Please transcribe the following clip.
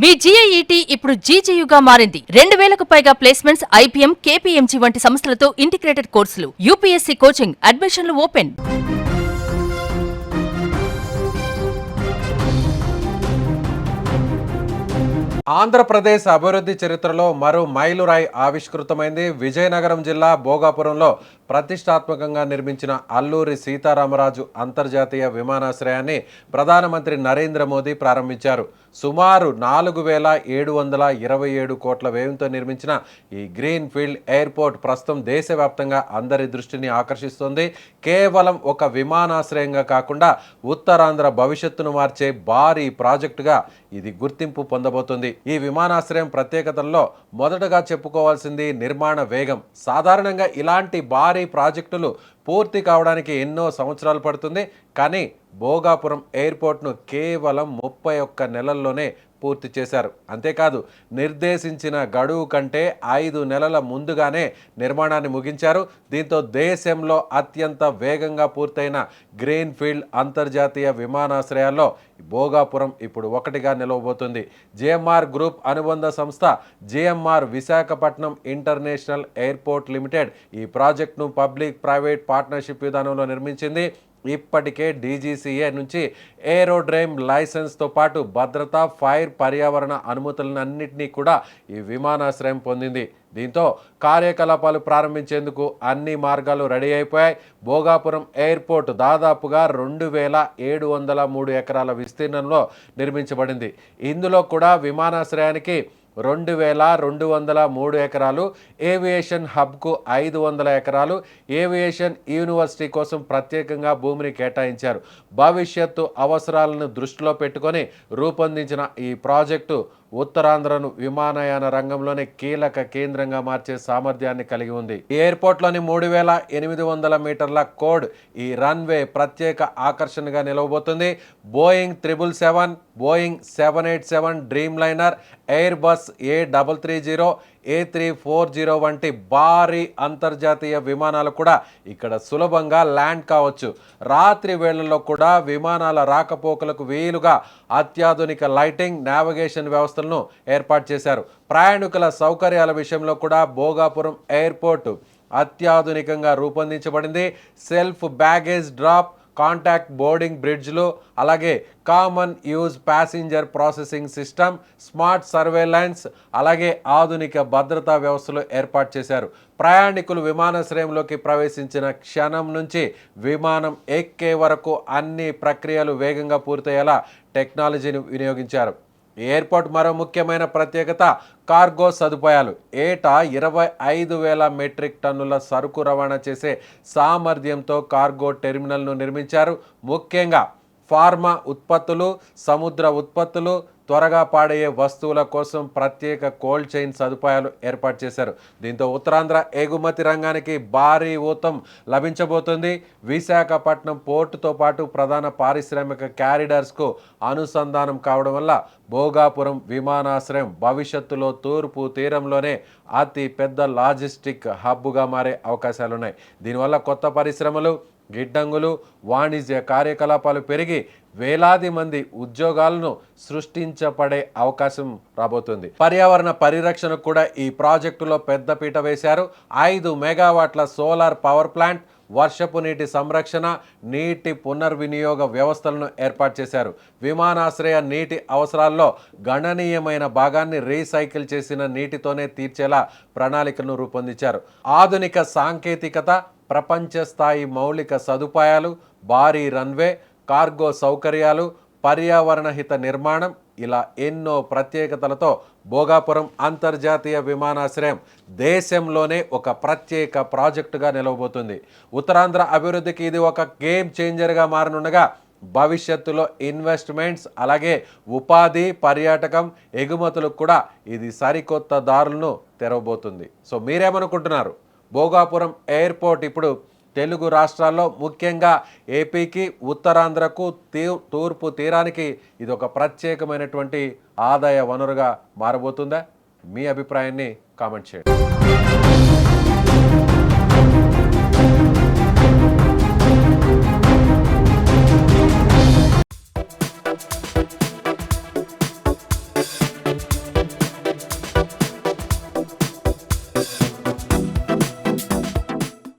మీ జీఐఈటీ ఇప్పుడు జీజేయుగా మారింది. 2000కు పైగా ప్లేస్మెంట్స్, ఐపీఎం, కేపీఎంజీ వంటి సంస్థలతో ఇంటిగ్రేటెడ్ కోర్సులు. యూపీఎస్సీ కోచింగ్, అడ్మిషన్లు ఓపెన్. ఆంధ్రప్రదేశ్ అభివృద్ధి చరిత్రలో మరో మైలురాయి ఆవిష్కృతమైంది. విజయనగరం జిల్లా భోగాపురంలో ప్రతిష్టాత్మకంగా నిర్మించిన అల్లూరి సీతారామరాజు అంతర్జాతీయ విమానాశ్రయాన్ని ప్రధానమంత్రి నరేంద్ర మోదీ ప్రారంభించారు. సుమారు 4727 కోట్ల వ్యయంతో నిర్మించిన ఈ గ్రీన్ ఫీల్డ్ ఎయిర్పోర్ట్ ప్రస్తుతం దేశవ్యాప్తంగా అందరి దృష్టిని ఆకర్షిస్తోంది. కేవలం ఒక విమానాశ్రయంగా కాకుండా ఉత్తరాంధ్ర భవిష్యత్తును మార్చే భారీ ప్రాజెక్టుగా ఇది గుర్తింపు పొందబోతుంది. ఈ విమానాశ్రయం ప్రత్యేకతల్లో మొదటగా చెప్పుకోవాల్సింది నిర్మాణ వేగం. సాధారణంగా ఇలాంటి భారీ ప్రాజెక్టులు పూర్తి కావడానికి ఎన్నో సంవత్సరాలు పడుతుంది. కానీ భోగాపురం ఎయిర్పోర్ట్ను కేవలం 31 నెలల్లోనే పూర్తి చేశారు. అంతేకాదు, నిర్దేశించిన గడువు కంటే 5 నెలల ముందుగానే నిర్మాణాన్ని ముగించారు. దీంతో దేశంలో అత్యంత వేగంగా పూర్తయిన గ్రీన్ ఫీల్డ్ అంతర్జాతీయ విమానాశ్రయాల్లో భోగాపురం ఇప్పుడు ఒకటిగా నిలవబోతుంది. జిఎంఆర్ గ్రూప్ అనుబంధ సంస్థ GMR Visakhapatnam international airport limited ఈ ప్రాజెక్టును పబ్లిక్ ప్రైవేట్ పార్ట్నర్షిప్ విధానంలో నిర్మించింది. ఇప్పటికే డీజీసీఏ నుంచి ఏరోడ్రైమ్ లైసెన్స్తో పాటు భద్రత, ఫైర్, పర్యావరణ అనుమతులన్నింటినీ కూడా ఈ విమానాశ్రయం పొందింది. దీంతో కార్యకలాపాలు ప్రారంభించేందుకు అన్ని మార్గాలు రెడీ అయిపోయాయి. భోగాపురం ఎయిర్పోర్ట్ దాదాపుగా 2703 ఎకరాల విస్తీర్ణంలో నిర్మించబడింది. ఇందులో కూడా విమానాశ్రయానికి 2203 ఎకరాలు, ఏవియేషన్ హబ్కు 500 ఎకరాలు, ఏవియేషన్ యూనివర్సిటీ కోసం ప్రత్యేకంగా భూమిని కేటాయించారు. భవిష్యత్తు అవసరాలను దృష్టిలో పెట్టుకొని రూపొందించిన ఈ ప్రాజెక్టు ఉత్తరాంధ్రను విమానయాన రంగంలోనే కీలక కేంద్రంగా మార్చే సామర్థ్యాన్ని కలిగి ఉంది. ఈ ఎయిర్పోర్ట్లోని 3800 మీటర్ల కోడ్ ఈ రన్వే ప్రత్యేక ఆకర్షణగా నిలవబోతుంది. Boeing 777, Boeing 787 Dreamliner, Airbus A330, A340 వంటి భారీ అంతర్జాతీయ విమానాలు కూడా ఇక్కడ సులభంగా ల్యాండ్ కావచ్చు. రాత్రి వేళల్లో కూడా విమానాల రాకపోకలకు వీలుగా అత్యాధునిక లైటింగ్, నావిగేషన్ వ్యవస్థలను ఏర్పాటు చేశారు. ప్రయాణికుల సౌకర్యాల విషయంలో కూడా భోగాపురం ఎయిర్పోర్ట్ అత్యాధునికంగా రూపొందించబడింది. Self baggage drop, contact boarding బ్రిడ్జ్లు, అలాగే common use passenger processing system, smart surveillance, అలాగే ఆధునిక భద్రతా వ్యవస్థలు ఏర్పాటు చేశారు. ప్రయాణికులు విమానాశ్రయంలోకి ప్రవేశించిన క్షణం నుంచి విమానం ఎక్కే వరకు అన్ని ప్రక్రియలు వేగంగా పూర్తయ్యేలా టెక్నాలజీని వినియోగించారు. ఎయిర్పోర్ట్ మరో ముఖ్యమైన ప్రత్యేకత కార్గో సదుపాయాలు. ఏటా 25,000 మెట్రిక్ టన్నుల సరుకు రవాణా చేసే సామర్థ్యంతో కార్గో టెర్మినల్ను నిర్మించారు. ముఖ్యంగా ఫార్మా ఉత్పత్తులు, సముద్ర ఉత్పత్తులు, త్వరగా పాడయ్యే వస్తువుల కోసం ప్రత్యేక కోల్డ్ చైన్ సదుపాయాలు ఏర్పాటు చేశారు. దీంతో ఉత్తరాంధ్ర ఎగుమతి రంగానికి భారీ ఊతం లభించబోతుంది. విశాఖపట్నం పోర్టుతో పాటు ప్రధాన పారిశ్రామిక క్యారిడర్స్కు అనుసంధానం కావడం వల్ల భోగాపురం విమానాశ్రయం భవిష్యత్తులో తూర్పు తీరంలోనే అతి పెద్ద లాజిస్టిక్ హబ్గా మారే అవకాశాలున్నాయి. దీనివల్ల కొత్త పరిశ్రమలు, గిడ్డంగులు, వాణిజ్య కార్యకలాపాలు పెరిగి వేలాది మంది ఉద్యోగాలను సృష్టించబడే అవకాశం రాబోతుంది. పర్యావరణ పరిరక్షణకు కూడా ఈ ప్రాజెక్టులో పెద్దపీట వేశారు. 5 మెగావాట్ల సోలార్ పవర్ ప్లాంట్, వర్షపు నీటి సంరక్షణ, నీటి పునర్వినియోగ వ్యవస్థలను ఏర్పాటు చేశారు. విమానాశ్రయ నీటి అవసరాల్లో గణనీయమైన భాగాన్ని రీసైకిల్ చేసిన నీటితోనే తీర్చేలా ప్రణాళికను రూపొందించారు. ఆధునిక సాంకేతికత, ప్రపంచ స్థాయి మౌలిక సదుపాయాలు, భారీ రన్వే, కార్గో సౌకర్యాలు, పర్యావరణ హిత నిర్మాణం, ఇలా ఎన్నో ప్రత్యేకతలతో భోగాపురం అంతర్జాతీయ విమానాశ్రయం దేశంలోనే ఒక ప్రత్యేక ప్రాజెక్టుగా నిలవబోతుంది. ఉత్తరాంధ్ర అభివృద్ధికి ఇది ఒక గేమ్ చేంజర్గా మారనుండగా భవిష్యత్తులో ఇన్వెస్ట్మెంట్స్, అలాగే ఉపాధి, పర్యాటకం, ఎగుమతులకు కూడా ఇది సరికొత్త దారులను తెరవబోతుంది. సో మీరేమనుకుంటున్నారు? భోగాపురం ఎయిర్పోర్ట్ ఇప్పుడు తెలుగు రాష్ట్రాల్లో ముఖ్యంగా ఏపీకి, ఉత్తరాంధ్రకు, తూర్పు తీరానికి ఇది ఒక ప్రత్యేకమైనటువంటి ఆదాయ వనరుగా మారబోతుందా? మీ అభిప్రాయాన్ని కామెంట్ చేయండి.